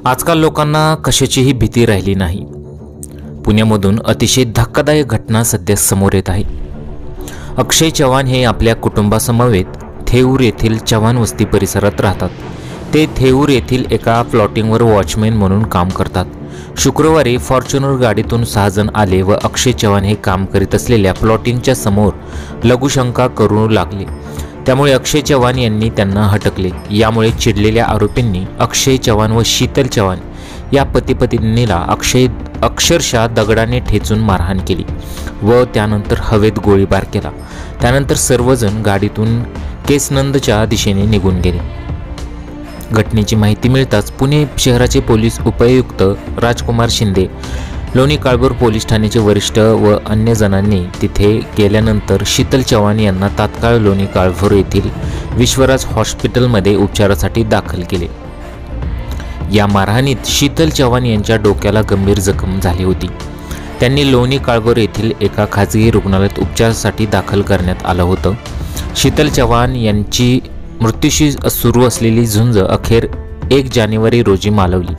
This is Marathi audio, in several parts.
आजकाल लोकांना कशाचीही भीती राहिली नाही। पुण्यामधून अतिशय धक्कादायक घटना सध्या समोर येत आहे। अक्षय चव्हाण हे आपल्या कुटुंबासमवेत थेऊर येथील चव्हाण वस्ती परिसरात राहतात। ते थेऊर येथील एका प्लॉटिंगवर वॉचमॅन म्हणून काम करतात। शुक्रवारी फॉर्च्युनर गाडीतून 6 जण आले व अक्षय चव्हाण हे काम करीत असलेल्या प्लॉटिंगच्या समोर लघुशंका करू लागले। त्यामुळे अक्षय चव्हाण यांनी त्यांना हटकले। यामुळे चिडलेल्या आरोपींनी अक्षय चव्हाण व शीतल चव्हाण या पती-पत्नीला अक्षरशः दगडाने ठेचून मारहाण केली व त्यानंतर हवेत गोळीबार केला। त्यानंतर सर्वजण गाडीतून केसनंदच्या दिशेने निघून गेले। घटनेची माहिती मिळताच पुणे शहराचे पोलीस उपायुक्त राजकुमार शिंदे, लोणी काळभोर पोलीस ठाण्याचे वरिष्ठ व अन्य जणांनी तिथे गेल्यानंतर शीतल चव्हाण यांना तात्काळ लोणी काळभोर येथील विश्वराज हॉस्पिटलमध्ये उपचारासाठी दाखल केले। या मारहाणीत शीतल चव्हाण यांच्या डोक्याला गंभीर जखम झाली होती। त्यांनी लोणी काळभोर येथील एका खाजगी रुग्णालयात उपचारासाठी दाखल करण्यात आलं होतं। शीतल चव्हाण यांची मृत्यूशी सुरू असलेली झुंज अखेर 1 जानेवारी रोजी मालवली।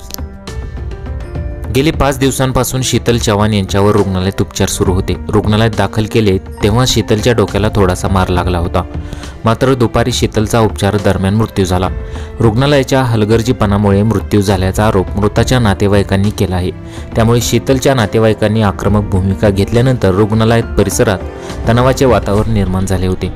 गेले 5 दिवसांपासून शीतल चव्हाण यांच्यावर रुग्णालयात उपचार सुरू होते। रुग्णालयात दाखल केले तेव्हा शीतलच्या डोक्याला थोडासा मार लागला होता। मात्र दुपारी शीतलचा उपचार दरम्यान मृत्यू झाला। रुग्णालयाच्या हलगर्जीपणामुळे मृत्यू झाल्याचा आरोप मृताच्या नातेवाईकांनी केला आहे। त्यामुळे शीतलच्या नातेवाईकांनी आक्रमक भूमिका घेतल्यानंतर रुग्णालयात परिसरात तणावाचे वातावरण निर्माण झाले होते।